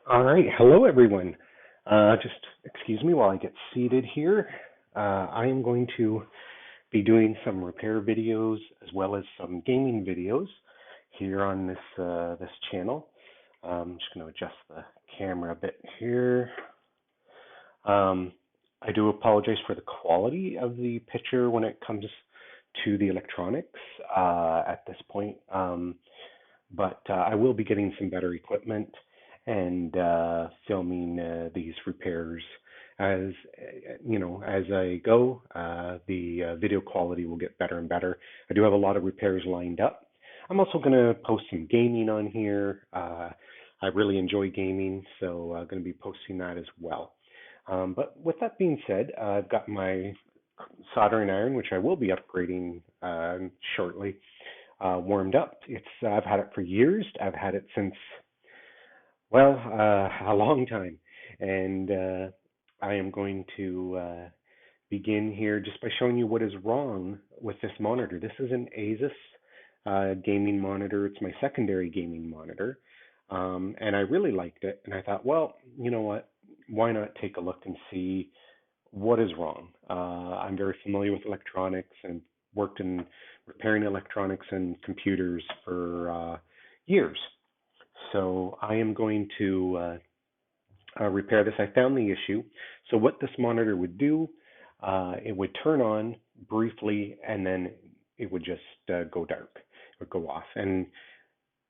All right. Hello, everyone. Just excuse me while I get seated here. I am going to be doing some repair videos as well as some gaming videos here on this channel. I'm just going to adjust the camera a bit here. I do apologize for the quality of the picture when it comes to the electronics at this point, but I will be getting some better equipment and filming these repairs as as I go. The video quality will get better and better. I do have a lot of repairs lined up. I'm also going to post some gaming on here. I really enjoy gaming, so I'm going to be posting that as well. But with that being said, I've got my soldering iron, which I will be upgrading shortly, warmed up. I've had it for years. I've had it since a long time. And I am going to begin here just by showing you what is wrong with this monitor. This is an Asus gaming monitor. It's my secondary gaming monitor. And I really liked it. And I thought, well, you know what? Why not take a look and see what is wrong? I'm very familiar with electronics and worked in repairing electronics and computers for years. So I am going to repair this. I found the issue. So what this monitor would do, it would turn on briefly and then it would just go dark. It would go off. And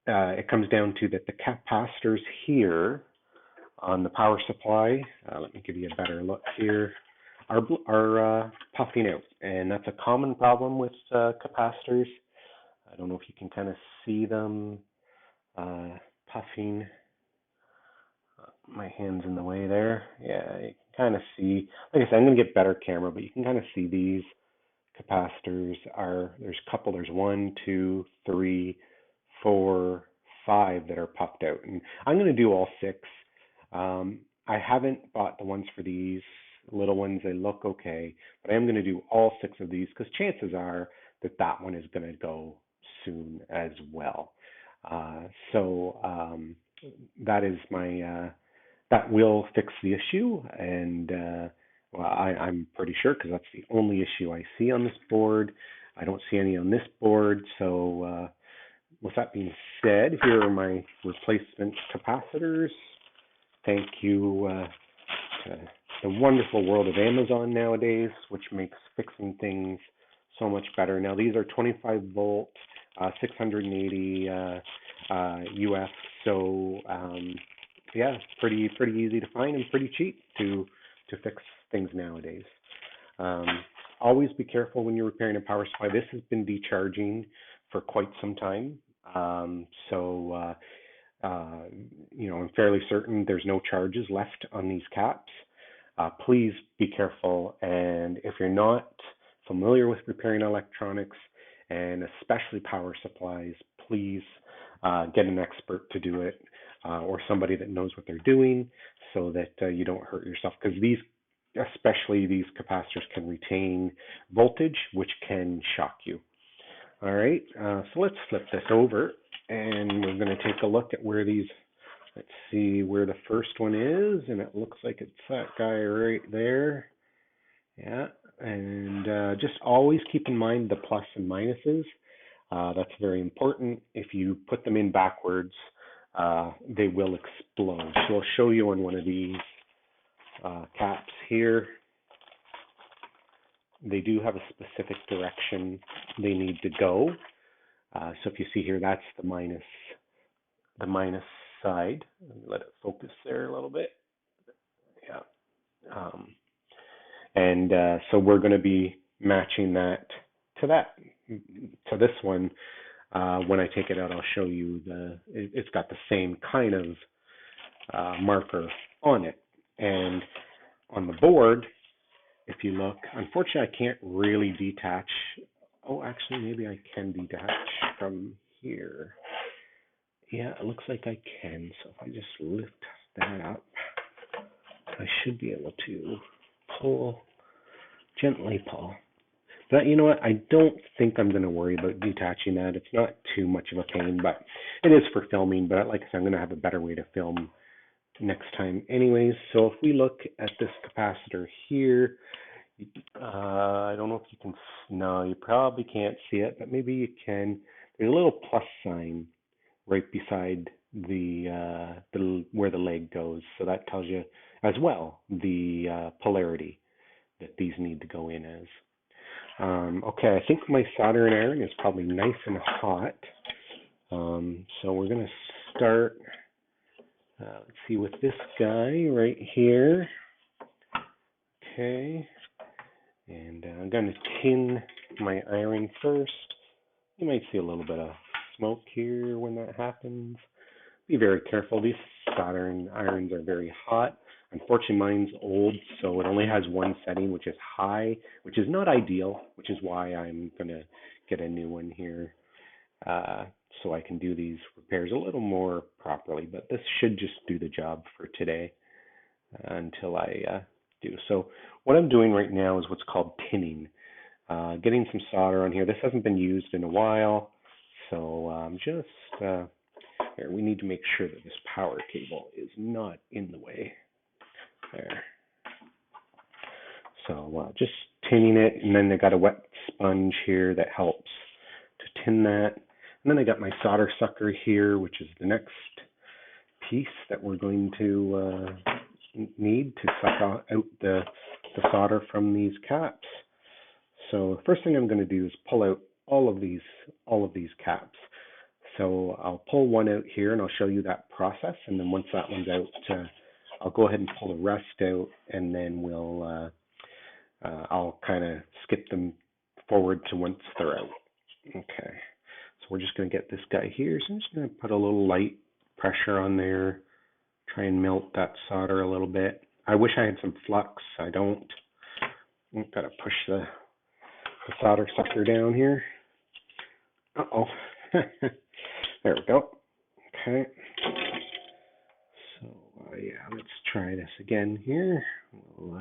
it comes down to that the capacitors here on the power supply, let me give you a better look here, are puffing out. And that's a common problem with capacitors. I don't know if you can kind of see them puffing. My hand's in the way there. Yeah, you can kind of see. Like I said, I'm going to get better camera, but you can kind of see these capacitors there's a couple. There's 1, 2, 3, 4, 5 that are puffed out. And I'm going to do all 6. I haven't bought the ones for these little ones. They look okay, but I am going to do all 6 of these because chances are that one is going to go soon as well. So that is my that will fix the issue, and I'm pretty sure because that's the only issue I see on this board. I don't see any on this board. So with that being said, here are my replacement capacitors. Thank you to the wonderful world of Amazon nowadays, which makes fixing things so much better. Now these are 25 volt, 680 UF. So yeah, pretty easy to find and pretty cheap to fix things nowadays. Always be careful when you're repairing a power supply. This has been decharging for quite some time. I'm fairly certain there's no charges left on these caps. Please be careful, and if you're not familiar with repairing electronics, and especially power supplies, please get an expert to do it, or somebody that knows what they're doing, so that you don't hurt yourself, because especially these capacitors can retain voltage, which can shock you. All right, so let's flip this over, and we're going to take a look at let's see where the first one is, and it looks like it's that guy right there. Yeah, and just always keep in mind the plus and minuses. That's very important. If you put them in backwards, they will explode. So I'll show you on one of these caps here. They do have a specific direction they need to go. So if you see here, that's the minus side. Let it focus there a little bit. Yeah. So we're going to be matching that to this one. When I take it out, I'll show you it's got the same kind of marker on it. And on the board, if you look, unfortunately, I can't really detach. Oh, actually, maybe I can detach from here. Yeah, it looks like I can. So if I just lift that up, I should be able to gently pull. But you know what? I don't think I'm going to worry about detaching that. It's not too much of a pain, but it is for filming. But like I said, I'm going to have a better way to film next time anyways. So if we look at this capacitor here, I don't know if you can, no, you probably can't see it, but maybe you can. There's a little plus sign right beside the where the leg goes. So that tells you as well the polarity that these need to go in as. Okay, I think my soldering iron is probably nice and hot. So we're going to start, let's see, with this guy right here. Okay, and I'm going to tin my iron first. You might see a little bit of smoke here when that happens. Be very careful. These soldering irons are very hot. Unfortunately, mine's old, so it only has one setting, which is high, which is not ideal, which is why I'm going to get a new one here so I can do these repairs a little more properly. But this should just do the job for today until I do. So what I'm doing right now is what's called tinning. Getting some solder on here. This hasn't been used in a while, so just here, we need to make sure that this power cable is not in the way. There. So just tinning it, and then I got a wet sponge here that helps to tin that. And then I got my solder sucker here, which is the next piece that we're going to need to suck out the solder from these caps. So the first thing I'm going to do is pull out all of these caps. So I'll pull one out here, and I'll show you that process. And then once that one's out, I'll go ahead and pull the rest out, and then I'll kind of skip them forward to once they're out. Okay. So we're just going to get this guy here. So I'm just going to put a little light pressure on there, try and melt that solder a little bit. I wish I had some flux. I don't. I've got to push the solder sucker down here. Uh-oh. There we go. Okay. So, yeah, let's try this again here. We'll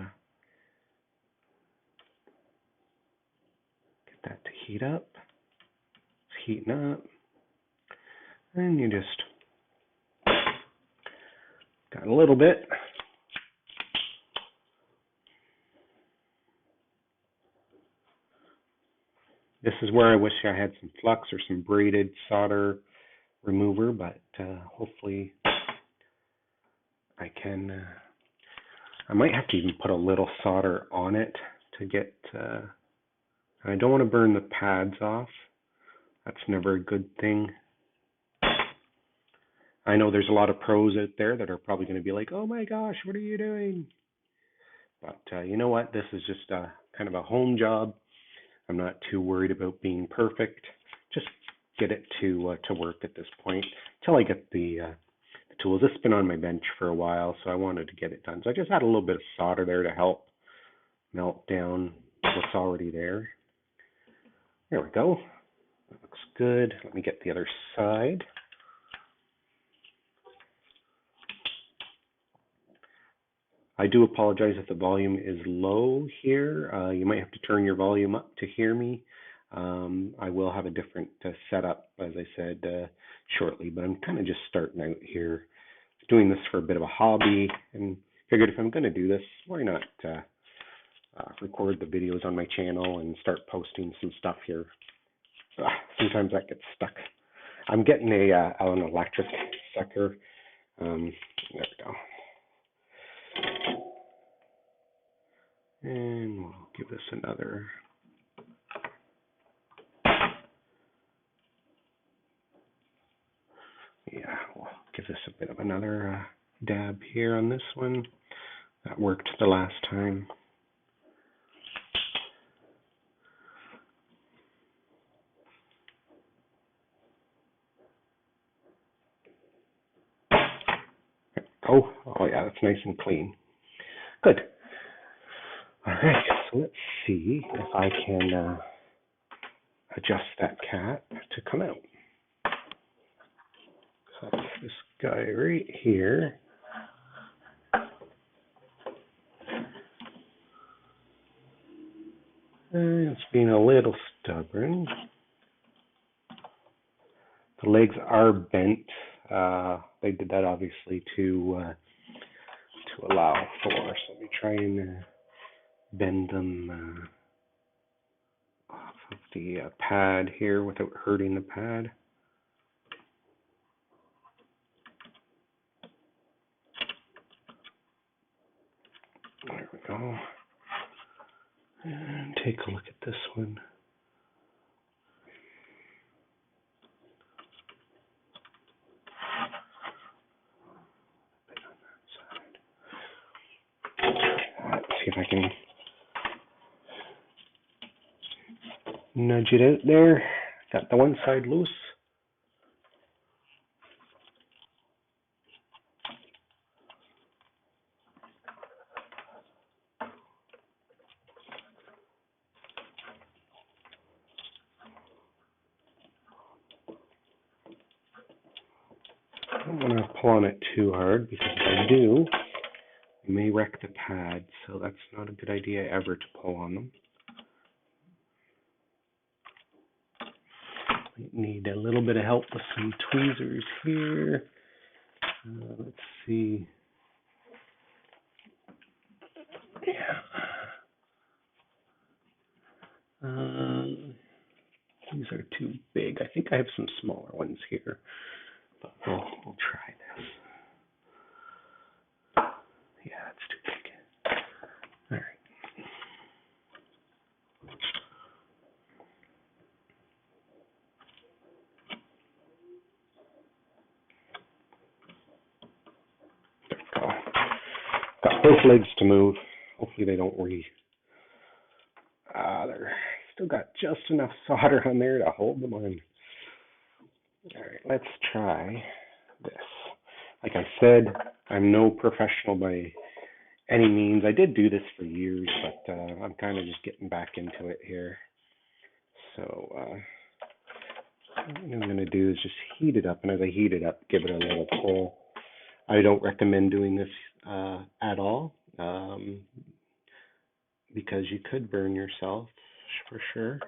get that to heat up. It's heating up. And you just got a little bit. This is where I wish I had some flux or some braided solder remover, but hopefully I can. I might have to even put a little solder on it to get. I don't want to burn the pads off. That's never a good thing. I know there's a lot of pros out there that are probably going to be like, "Oh my gosh, what are you doing?" But you know what? This is just kind of a home job. I'm not too worried about being perfect. Just get it to work at this point until I get the tools. This has been on my bench for a while, so I wanted to get it done. So I just had a little bit of solder there to help melt down what's already there. There we go. That looks good. Let me get the other side. I do apologize if the volume is low here. You might have to turn your volume up to hear me. I will have a different setup, as I said, shortly, but I'm kind of just starting out here, doing this for a bit of a hobby, and figured if I'm going to do this, why not record the videos on my channel and start posting some stuff here. Sometimes that gets stuck. I'm getting an electric sucker. There we go. And we'll give this another. Yeah, we'll give this a bit of another dab here on this one. That worked the last time. Oh yeah, that's nice and clean. Good. All right, so let's see if I can adjust that cap to come out. So this guy right here. It's being a little stubborn. The legs are bent. They did that obviously to to allow for. So let me try and bend them off of the pad here without hurting the pad. There we go. And take a look at this one. Let's see if I can nudge it out there. Got the one side loose. I don't want to pull on it too hard because if I do, you may wreck the pad. So that's not a good idea ever to pull on them. Need a little bit of help with some tweezers here. Let's see. Yeah. These are too big. I think I have some smaller ones here, but we'll try this. Yeah, it's too big. All right. There we go. Got both legs to move. Hopefully they don't they're still got just enough solder on there to hold them on. All right, let's try this. Like I said, I'm no professional by any means. I did do this for years, but I'm kind of just getting back into it here. So what I'm going to do is just heat it up, and as I heat it up, give it a little pull. I don't recommend doing this at all because you could burn yourself for sure.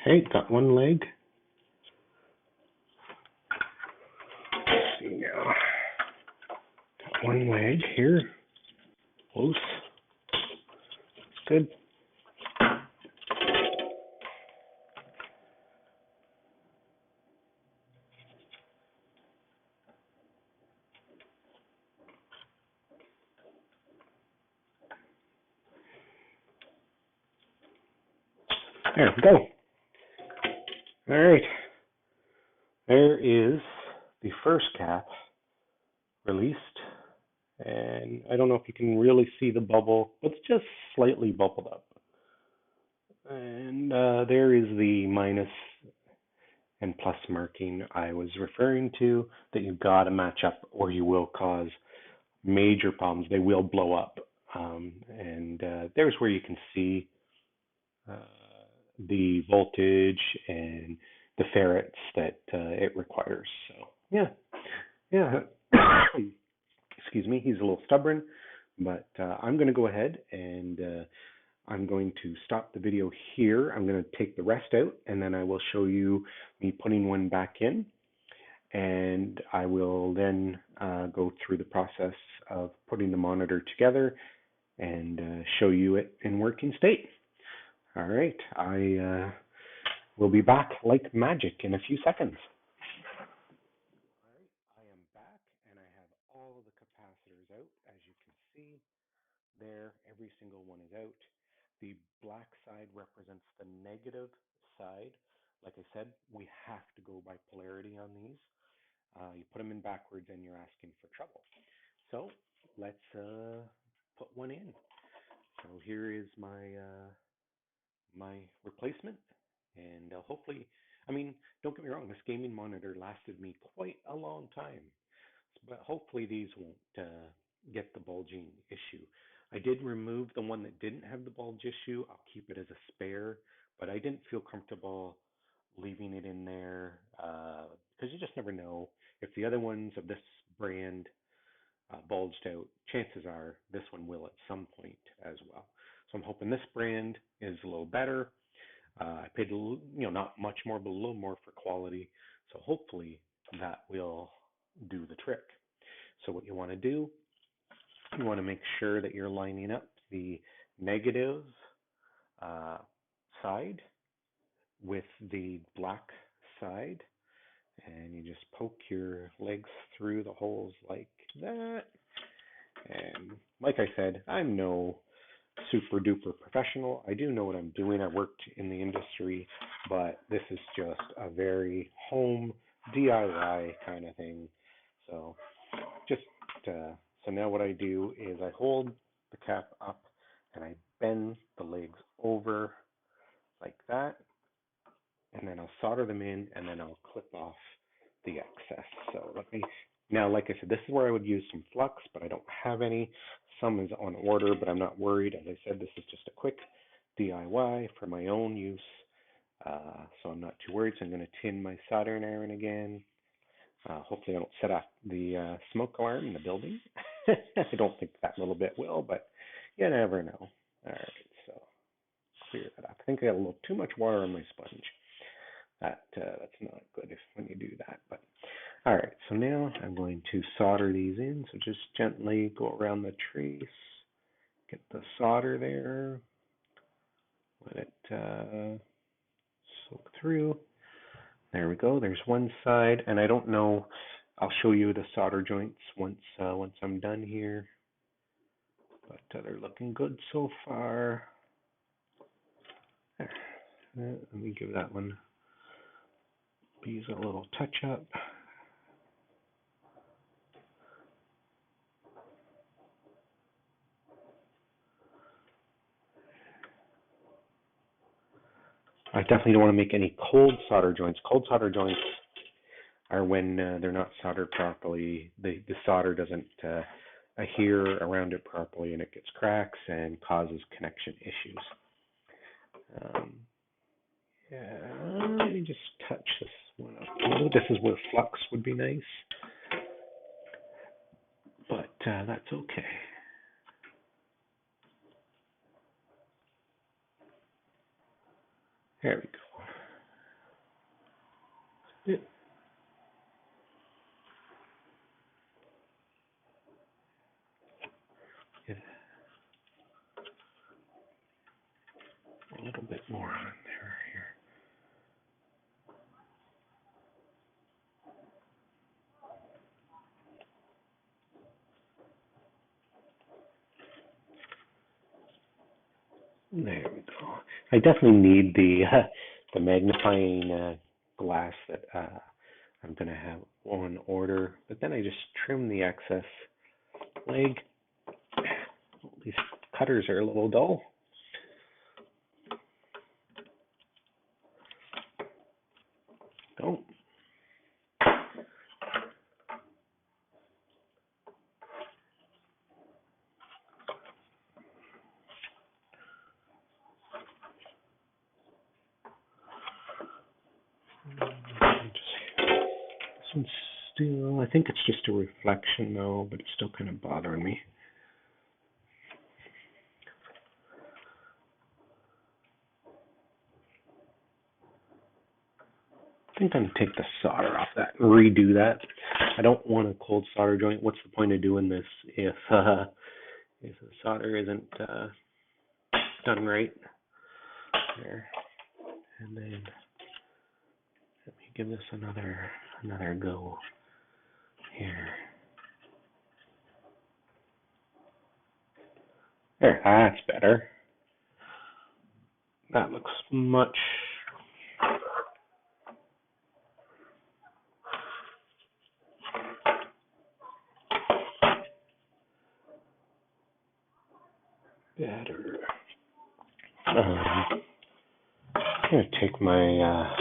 Okay, got one leg. Let's see now. Got one leg here. Close. Good. There we go. All right. There is the first cap released. And I don't know if you can really see the bubble, but it's just slightly bubbled up. And there is the minus and plus marking I was referring to that you've got to match up or you will cause major problems. They will blow up. And there's where you can see the voltage and the ferrets that it requires. So yeah. Excuse me, he's a little stubborn, but I'm going to go ahead and I'm going to stop the video here. I'm going to take the rest out, and then I will show you me putting one back in, and I will then go through the process of putting the monitor together and show you it in working state. All right, I will be back like magic in a few seconds. All right, I am back, and I have all of the capacitors out, as you can see. There, every single one is out. The black side represents the negative side. Like I said, we have to go by polarity on these. You put them in backwards and you're asking for trouble. So let's put one in. So here is my my replacement, and hopefully I mean, don't get me wrong, this gaming monitor lasted me quite a long time, but hopefully these won't get the bulging issue. I did remove the one that didn't have the bulge issue. I'll keep it as a spare, but I didn't feel comfortable leaving it in there because you just never know. If the other ones of this brand bulged out, chances are this one will at some point as well. So I'm hoping this brand is a little better. I paid not much more, but a little more for quality. So hopefully that will do the trick. So what you want to do, you want to make sure that you're lining up the negative uh, side with the black side, and you just poke your legs through the holes like that. And like I said, I'm no super duper professional. I do know what I'm doing. I worked in the industry, but this is just a very home DIY kind of thing. So just so now what I do is I hold the cap up and I bend the legs over like that, and then I'll solder them in, and then I'll clip off the excess. So now, like I said, this is where I would use some flux, but I don't have any. Some is on order, but I'm not worried. As I said, this is just a quick DIY for my own use, so I'm not too worried. So I'm going to tin my soldering iron again. Hopefully I don't set off the smoke alarm in the building. I don't think that little bit will, but you never know. All right, so clear that up. I think I got a little too much water on my sponge. That's not good when you do that. But all right, so now I'm going to solder these in. So just gently go around the trace, get the solder there, let it soak through. There we go. There's one side, and I don't know. I'll show you the solder joints once I'm done here. But they're looking good so far. There. Let me give that one bees a little touch up. I definitely don't want to make any cold solder joints. Cold solder joints are when they're not soldered properly. The solder doesn't adhere around it properly, and it gets cracks and causes connection issues. Let me just touch this one up. This is where flux would be nice, but that's okay. There we go. Yeah. Get a little bit more on there here. There we go. I definitely need the magnifying glass that I'm gonna have on order, but then I just trim the excess leg. These cutters are a little dull. Don't. This one's still, I think it's just a reflection though, but it's still kind of bothering me. I think I'm going to take the solder off that and redo that. I don't want a cold solder joint. What's the point of doing this if the solder isn't done right? There. And then let me give this another go here. There, that's better. That looks much better. I'm going to take my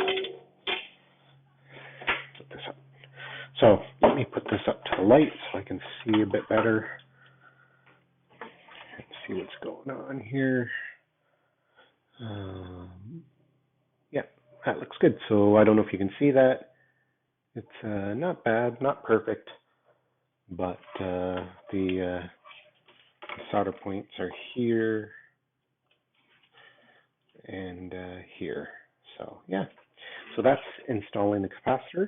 So let me put this up to the light so I can see a bit better and see what's going on here. Yeah, that looks good. So I don't know if you can see that. It's not bad, not perfect, but the solder points are here and here. So yeah, so that's installing the capacitor.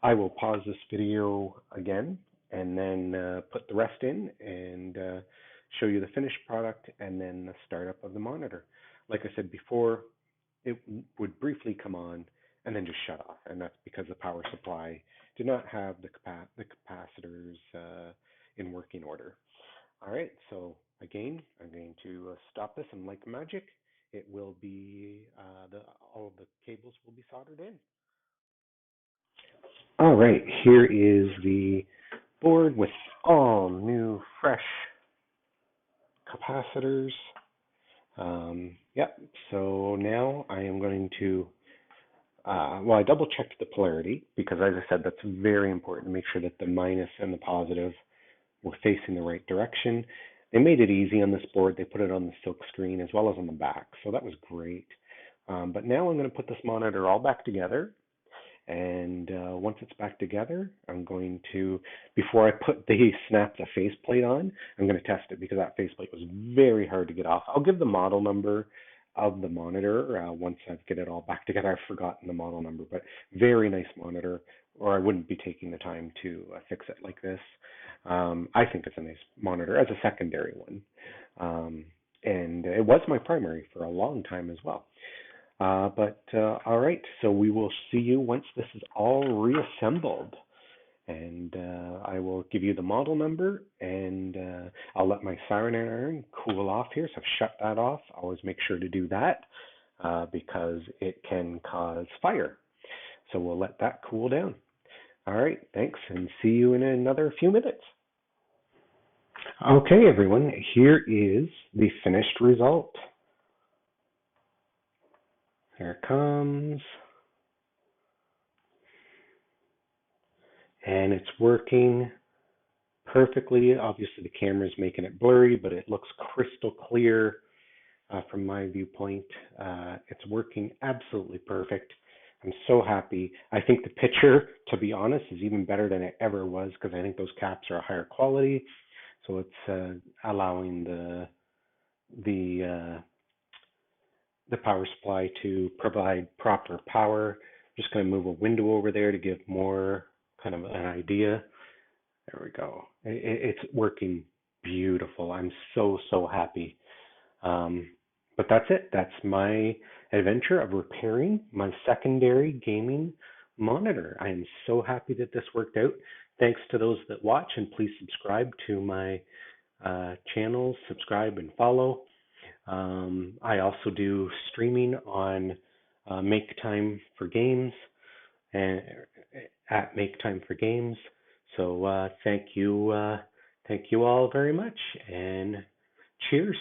I will pause this video again and then put the rest in and show you the finished product and then the startup of the monitor. Like I said before, it would briefly come on and then just shut off, and that's because the power supply did not have the capacitors in working order. All right, so again, I'm going to stop this, and like magic, it will be all of the cables will be soldered in. All right, here is the board with all new, fresh capacitors. Yep. So now I am going to. Well, I double checked the polarity because, as I said, that's very important to make sure that the minus and the positive were facing the right direction. They made it easy on this board. They put it on the silk screen as well as on the back, so that was great. But now I'm going to put this monitor all back together. And once it's back together, I'm going to, before I put snap the faceplate on, I'm going to test it because that faceplate was very hard to get off. I'll give the model number of the monitor once I get it all back together. I've forgotten the model number, but very nice monitor, or I wouldn't be taking the time to fix it like this. I think it's a nice monitor as a secondary one. And it was my primary for a long time as well. All right, so we will see you once this is all reassembled. And I will give you the model number, and I'll let my siren iron cool off here. So I've shut that off. Always make sure to do that because it can cause fire. So we'll let that cool down. All right, thanks, and see you in another few minutes. Okay, everyone, here is the finished result. Here it comes. And it's working perfectly. Obviously, the camera's making it blurry, but it looks crystal clear from my viewpoint. It's working absolutely perfect. I'm so happy. I think the picture, to be honest, is even better than it ever was because I think those caps are a higher quality. So it's allowing the power supply to provide proper power. I'm just going to move a window over there to give more kind of an idea. There we go. It's working beautiful. I'm so, so happy. But that's it. That's my adventure of repairing my secondary gaming monitor. I am so happy that this worked out. Thanks to those that watch, and please subscribe to my channels, subscribe and follow. I also do streaming on Make Time for Games and at Make Time for Games. So thank you all very much, and cheers.